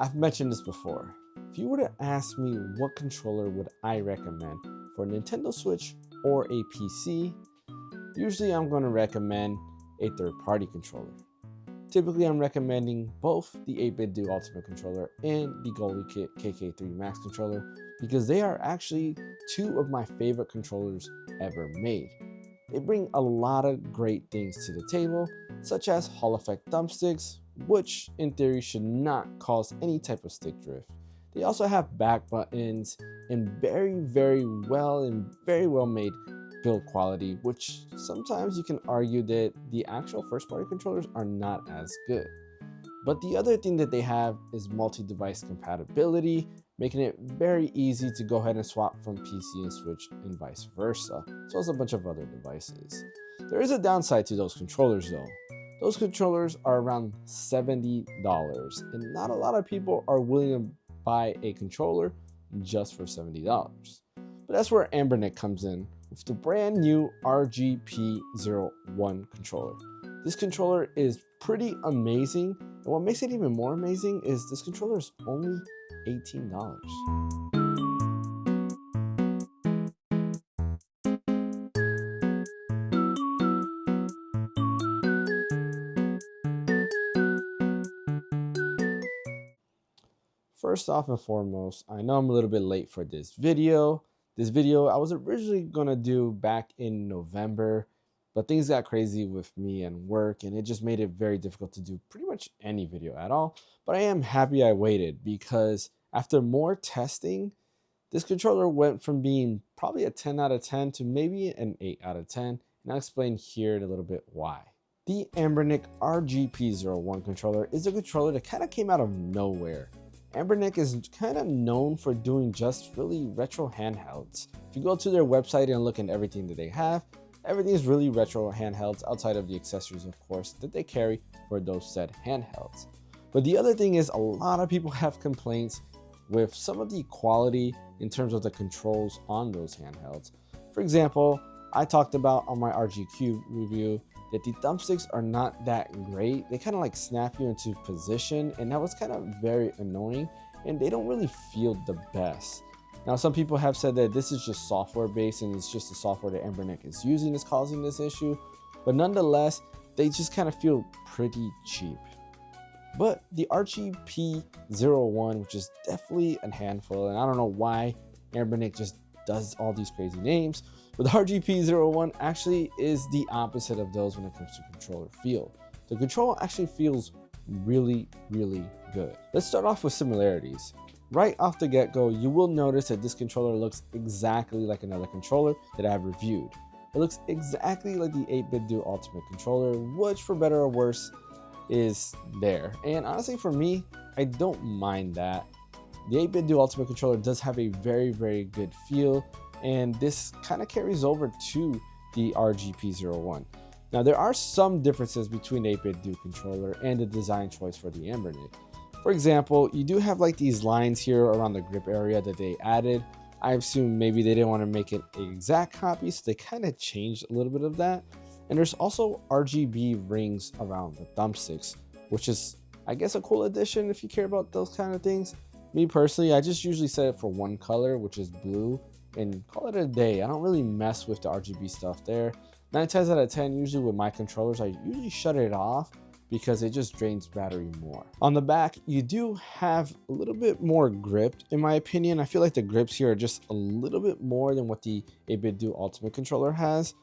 I've mentioned this before. If you were to ask me what controller would I recommend for a Nintendo Switch or a PC, usually I'm going to recommend a third-party controller. Typically, I'm recommending both the 8-Bit Do Ultimate Controller and the Goalie Kit KK3 Max Controller because they are actually two of my favorite controllers ever made. They bring a lot of great things to the table, such as Hall effect thumbsticks, which in theory should not cause any type of stick drift. They also have back buttons and very well made build quality, which sometimes you can argue that the actual first party controllers are not as good. But the other thing that they have is multi-device compatibility, making it very easy to go ahead and swap from PC and Switch and vice versa, as well as a bunch of other devices. There is a downside to those controllers though. Those controllers are around $70, and not a lot of people are willing to buy a controller just for $70. But that's where Anbernic comes in with the brand new RGP01 controller. This controller is pretty amazing, and what makes it even more amazing is this controller is only $18. First off and foremost, I know I'm a little bit late for this video. This video I was originally gonna do back in November, but things got crazy with me and work, and it just made it very difficult to do pretty much any video at all. But I am happy I waited because after more testing, this controller went from being probably a 10 out of 10 to maybe an 8 out of 10, and I'll explain here in a little bit why. The Anbernic RGP01 controller is a controller that kind of came out of nowhere. Anbernic is kind of known for doing just really retro handhelds. If you go to their website and look at everything that they have, everything is really retro handhelds outside of the accessories, of course, that they carry for those said handhelds. But the other thing is a lot of people have complaints with some of the quality in terms of the controls on those handhelds. For example, I talked about on my RGQ review that the thumbsticks are not that great. They kind of like snap you into position, and that was kind of very annoying, and they don't really feel the best. Now, some people have said that this is just software based and it's just the software that Anbernic is using is causing this issue, but nonetheless, they just kind of feel pretty cheap. But the RGP01, which is definitely a handful, and I don't know why Anbernic just does all these crazy names, but the RGP01 actually is the opposite of those when it comes to controller feel. The control actually feels really good. Let's start off with similarities. Right off the get-go, you will notice that this controller looks exactly like another controller that I've reviewed. It looks exactly like the 8-Bit Do Ultimate Controller, which for better or worse is there. And honestly, for me, I don't mind that. The 8-Bit Do Ultimate Controller does have a very good feel, and this kind of carries over to the RGP01. Now, there are some differences between the 8-Bit Do controller and the design choice for the Anbernic. For example, you do have like these lines here around the grip area that they added. I assume maybe they didn't want to make it an exact copy, so they kind of changed a little bit of that. And there's also RGB rings around the thumbsticks, which is, I guess, a cool addition if you care about those kind of things. Me personally, I just usually set it for one color, which is blue, and call it a day. I don't really mess with the RGB stuff there. 9 times out of 10, usually with my controllers, I usually shut it off because it just drains battery more. On the back, you do have a little bit more grip, in my opinion. I feel like the grips here are just a little bit more than what the 8-Bit Do Ultimate Controller has,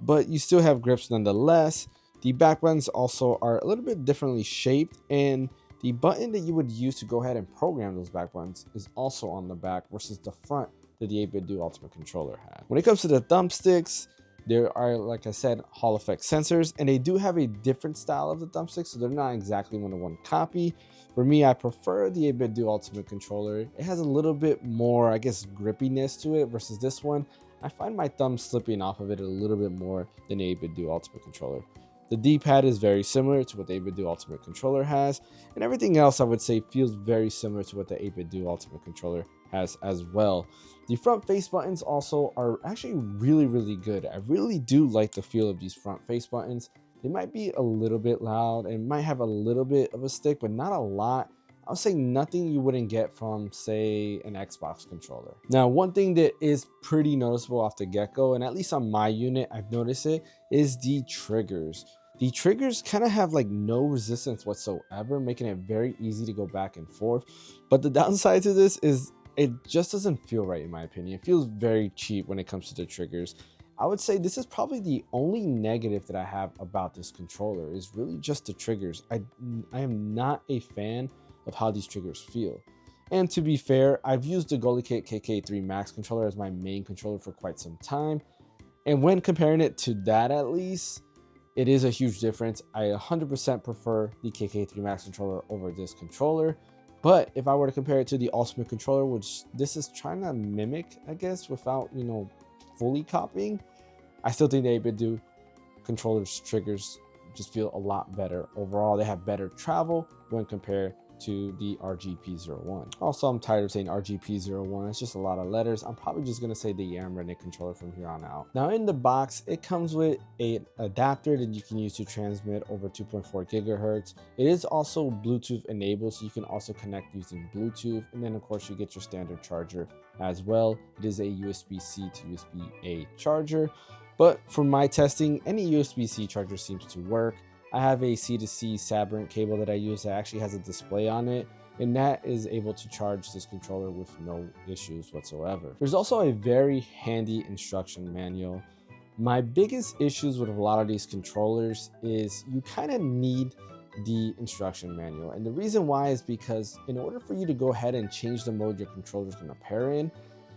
but you still have grips nonetheless. The back buttons also are a little bit differently shaped, and the button that you would use to go ahead and program those back buttons is also on the back versus the front that the 8-Bit Do Ultimate Controller had. When it comes to the thumbsticks, there are, like I said, Hall effect sensors, and they do have a different style of the thumbsticks, so they're not exactly one-to-one copy. For me, I prefer the 8-Bit Do Ultimate Controller. It has a little bit more, I guess, grippiness to it versus this one. I find my thumb slipping off of it a little bit more than the 8-Bit Do Ultimate Controller. The D-pad is very similar to what the 8-Bit Do Ultimate Controller has, and everything else I would say feels very similar to what the 8-Bit Do Ultimate Controller has as well. The front face buttons also are actually really good. I really do like the feel of these front face buttons. They might be a little bit loud and might have a little bit of a stick, but not a lot. I'll say nothing you wouldn't get from, say, an Xbox controller. Now, one thing that is pretty noticeable off the get-go, and at least on my unit, I've noticed it, is the triggers. The triggers kind of have like no resistance whatsoever, making it very easy to go back and forth. But the downside to this is it just doesn't feel right, in my opinion. It feels very cheap when it comes to the triggers. I would say this is probably the only negative that I have about this controller, is really just the triggers. I am not a fan of how these triggers feel. And to be fair, I've used the GoldieKit KK3 Max controller as my main controller for quite some time. And when comparing it to that, at least, it is a huge difference. I 100% prefer the KK3 Max controller over this controller. But if I were to compare it to the Ultimate controller, which this is trying to mimic, I guess, without, fully copying, I still think the 8BitDo controller's triggers just feel a lot better. Overall, they have better travel when compared to the RGP01. Also, I'm tired of saying RGP01. It's just a lot of letters. I'm probably just gonna say the Anbernic controller from here on out. Now, in the box, it comes with an adapter that you can use to transmit over 2.4 gigahertz. It is also Bluetooth enabled, so you can also connect using Bluetooth. And then, of course, you get your standard charger as well. It is a USB-C to USB-A charger. But for my testing, any USB-C charger seems to work. I have a C2C Sabrent cable that I use that actually has a display on it, and that is able to charge this controller with no issues whatsoever. There's also a very handy instruction manual. My biggest issues with a lot of these controllers is you kind of need the instruction manual. And the reason why is because in order for you to go ahead and change the mode your controller is going to pair in,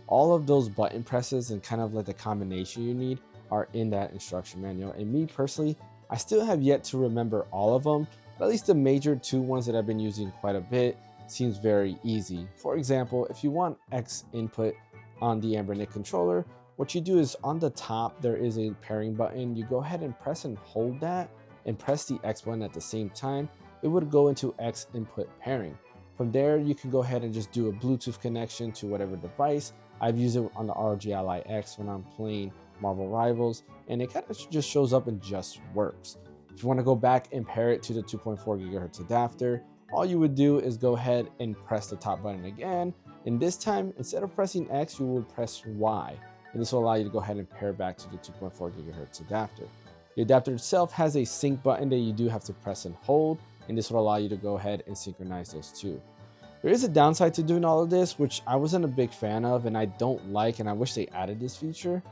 all of those button presses and kind of like the combination you need are in that instruction manual. And me personally, I still have yet to remember all of them, but at least the major two ones that I've been using quite a bit seems very easy. For example, if you want X input on the Anbernic controller, what you do is on the top, there is a pairing button. You go ahead and press and hold that and press the X button at the same time. It would go into X input pairing. From there, you can go ahead and just do a Bluetooth connection to whatever device. I've used it on the ROG Ally X when I'm playing Marvel Rivals, and it kind of just shows up and just works. If you want to go back and pair it to the 2.4 gigahertz adapter, all you would do is go ahead and press the top button again, and this time, instead of pressing X, you will press Y, and this will allow you to go ahead and pair back to the 2.4 gigahertz adapter. The adapter itself has a sync button that you do have to press and hold, and this will allow you to go ahead and synchronize those two. There is a downside to doing all of this, which I wasn't a big fan of, and I don't like, and I wish they added this feature.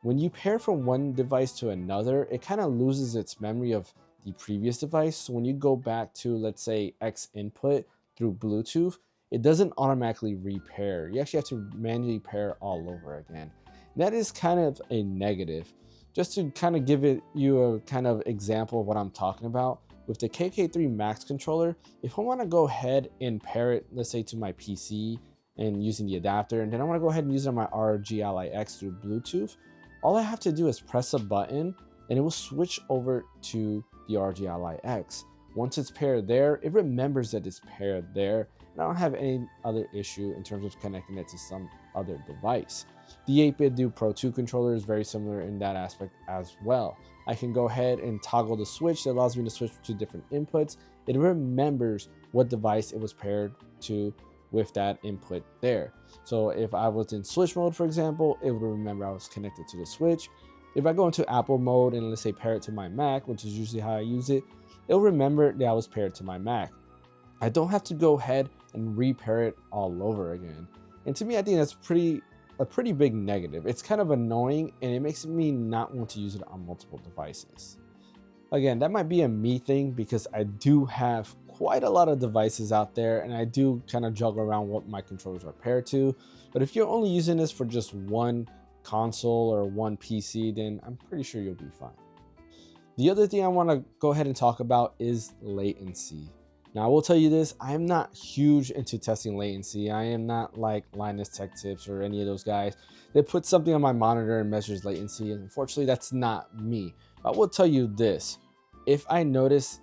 When you pair from one device to another, it kind of loses its memory of the previous device. So when you go back to, let's say, X input through Bluetooth, it doesn't automatically repair. You actually have to manually pair all over again. That is kind of a negative. Just to kind of give you a kind of example of what I'm talking about, with the KK3 Max controller, if I want to go ahead and pair it, let's say, to my PC and using the adapter, and then I want to go ahead and use it on my ROG Ally X through Bluetooth, all I have to do is press a button and it will switch over to the ROG Ally X. Once it's paired there, it remembers that it's paired there, and I don't have any other issue in terms of connecting it to some other device. The 8BitDo Pro 2 controller is very similar in that aspect as well. I can go ahead and toggle the switch that allows me to switch to different inputs. It remembers what device it was paired to with that input there. So if I was in switch mode, for example, it would remember I was connected to the switch. If I go into Apple mode and let's say pair it to my Mac, which is usually how I use it, it'll remember that I was paired to my Mac. I don't have to go ahead and repair it all over again. And to me, I think that's a pretty big negative. It's kind of annoying and it makes me not want to use it on multiple devices. Again, that might be a me thing because I do have quite a lot of devices out there and I do kind of juggle around what my controllers are paired to. But if you're only using this for just one console or one PC, then I'm pretty sure you'll be fine. The other thing I want to go ahead and talk about is latency. Now, I will tell you this, I am not huge into testing latency. I am not like Linus Tech Tips or any of those guys that put something on my monitor and measures latency. And unfortunately, that's not me. But I will tell you this, if I notice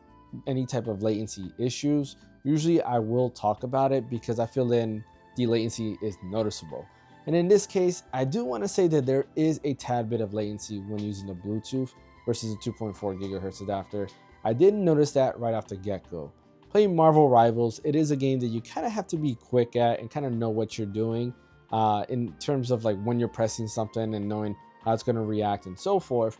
any type of latency issues, usually I will talk about it because I feel then the latency is noticeable. And in this case, I do want to say that there is a tad bit of latency when using the Bluetooth versus a 2.4 gigahertz adapter. I didn't notice that right off the get-go. playing Marvel Rivals, it is a game that you kind of have to be quick at and kind of know what you're doing in terms of like when you're pressing something and knowing how it's going to react and so forth.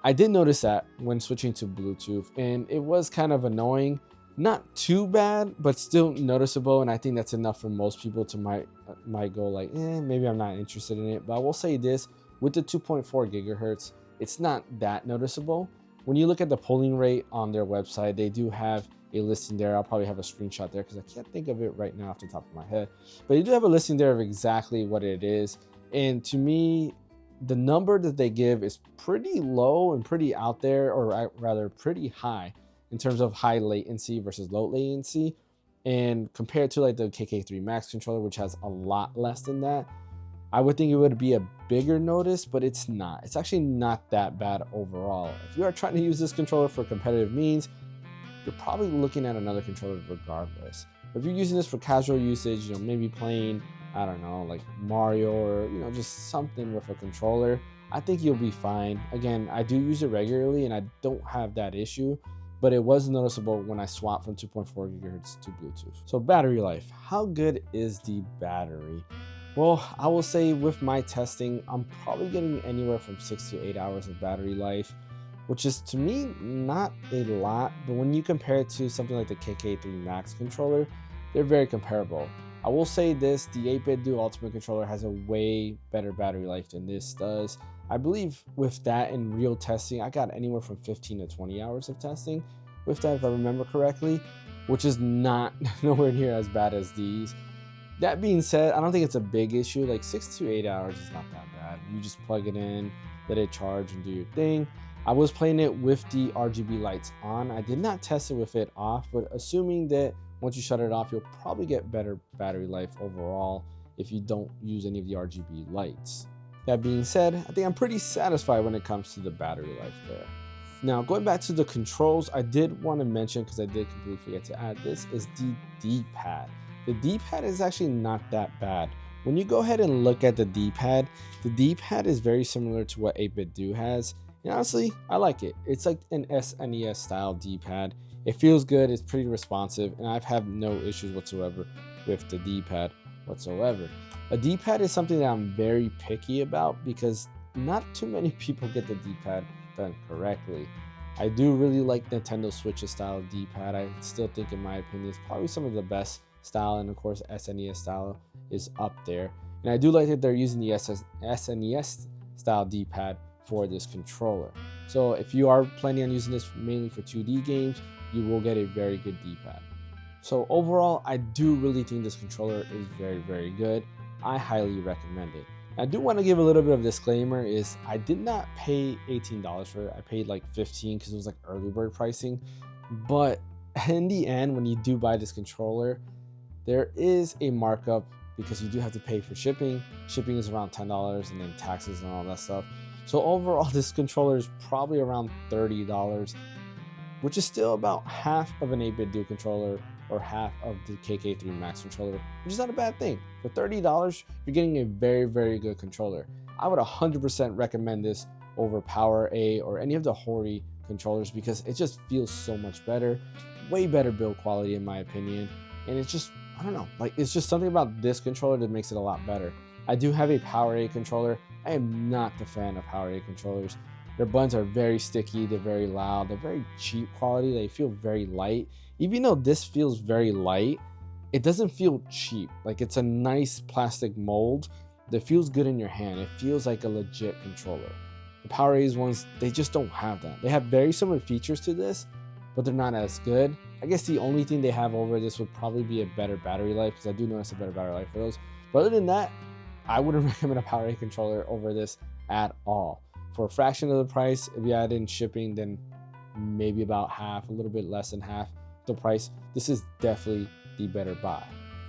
I did notice that when switching to Bluetooth, and it was kind of annoying. Not too bad, but still noticeable, and I think that's enough for most people to might go like, maybe I'm not interested in it. But I will say this, with the 2.4 gigahertz, it's not that noticeable. When you look at the polling rate on their website, they do have a listing there. I'll probably have a screenshot there because I can't think of it right now off the top of my head. But you do have a listing there of exactly what it is. And to me, the number that they give is pretty low and pretty out there, or rather pretty high in terms of high latency versus low latency. And compared to like the KK3 Max controller, which has a lot less than that, I would think it would be a bigger notice, but it's not. It's actually not that bad overall. If you are trying to use this controller for competitive means, you're probably looking at another controller regardless. If you're using this for casual usage, you know, maybe playing, I don't know, like Mario, or, you know, just something with a controller, I think you'll be fine. Again, I do use it regularly and I don't have that issue, but it was noticeable when I swapped from 2.4 gigahertz to Bluetooth. So battery life, how good is the battery? Well, I will say with my testing, I'm probably getting anywhere from 6 to 8 hours of battery life, which is to me not a lot, but when you compare it to something like the KK3 Max controller, they're very comparable. I will say this, the 8-bit Duo Ultimate controller has a way better battery life than this does. I believe with that in real testing, I got anywhere from 15 to 20 hours of testing with that, if I remember correctly, which is not nowhere near as bad as these. That being said, I don't think it's a big issue. Like 6 to 8 hours is not that bad. You just plug it in, let it charge and do your thing. I was playing it with the RGB lights on. I did not test it with it off, but assuming that once you shut it off, you'll probably get better battery life overall if you don't use any of the RGB lights. That being said, I think I'm pretty satisfied when it comes to the battery life there. Now, going back to the controls, I did want to mention, because I did completely forget to add this, is the D-pad. The D-pad is actually not that bad. When you go ahead and look at the D-pad is very similar to what 8-bit Do has. And honestly, I like it. It's like an SNES style D-pad. It feels good, it's pretty responsive, and I've had no issues whatsoever with the D-pad whatsoever. A D-pad is something that I'm very picky about because not too many people get the D-pad done correctly. I do really like Nintendo Switch's style of D-pad. I still think, in my opinion, it's probably some of the best style, and of course SNES style is up there. And I do like that they're using the SNES style D-pad for this controller. So if you are planning on using this mainly for 2D games, you will get a very good D-pad. So overall, I do really think this controller is very, very good. I highly recommend it. I do want to give a little bit of a disclaimer is I did not pay $18 for it. I paid like $15 because it was like early bird pricing. But in the end, when you do buy this controller, there is a markup because you do have to pay for shipping. Shipping is around $10 and then taxes and all that stuff. So overall, this controller is probably around $30, which is still about half of an 8-bit Duo controller or half of the KK3 Max controller, which is not a bad thing. For $30, you're getting a very, very good controller. I would 100% recommend this over PowerA or any of the Hori controllers because it just feels so much better, way better build quality in my opinion. And it's just, I don't know, like it's just something about this controller that makes it a lot better. I do have a PowerA controller. I am not the fan of PowerA controllers. Their buttons are very sticky, they're very loud, they're very cheap quality, they feel very light. Even though this feels very light, it doesn't feel cheap. Like it's a nice plastic mold that feels good in your hand. It feels like a legit controller. The PowerA's ones, they just don't have that. They have very similar features to this, but they're not as good. I guess the only thing they have over this would probably be a better battery life, because I do notice a better battery life for those. But other than that, I wouldn't recommend a PowerA controller over this at all. For a fraction of the price, if you add in shipping, then maybe about half, a little bit less than half the price, this is definitely the better buy.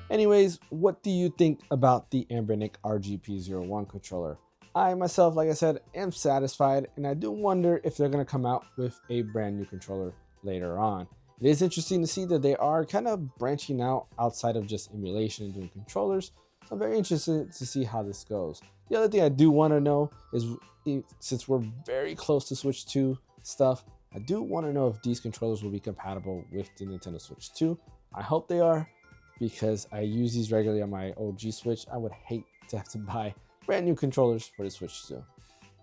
Anyways, what do you think about the Anbernic RGP01 controller? I myself, like I said, am satisfied, and I do wonder if they're going to come out with a brand new controller later on. It is interesting to see that they are kind of branching out outside of just emulation and doing controllers. So I'm very interested to see how this goes. The other thing I do want to know is, since we're very close to Switch 2 stuff, I do want to know if these controllers will be compatible with the Nintendo Switch 2. I hope they are, because I use these regularly on my OG Switch. I would hate to have to buy brand new controllers for the Switch 2. Are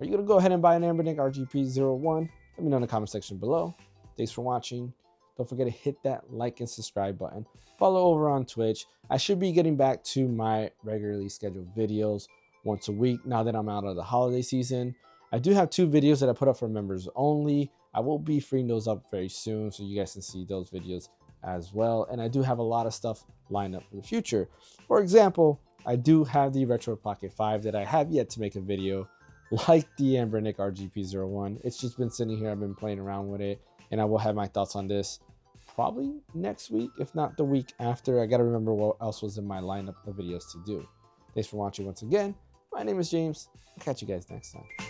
you going to go ahead and buy an Anbernic RGP01? Let me know in the comment section below. Thanks for watching. Don't forget to hit that like and subscribe button. Follow over on Twitch. I should be getting back to my regularly scheduled videos once a week now that I'm out of the holiday season. I do have 2 videos that I put up for members only. I will be freeing those up very soon so you guys can see those videos as well. And I do have a lot of stuff lined up for the future. For example, I do have the Retroid Pocket 5 that I have yet to make a video like the Anbernic RGP01. It's just been sitting here. I've been playing around with it, and I will have my thoughts on this probably next week, if not the week after. I got to remember what else was in my lineup of videos to do. Thanks for watching once again. My name is James. I'll catch you guys next time.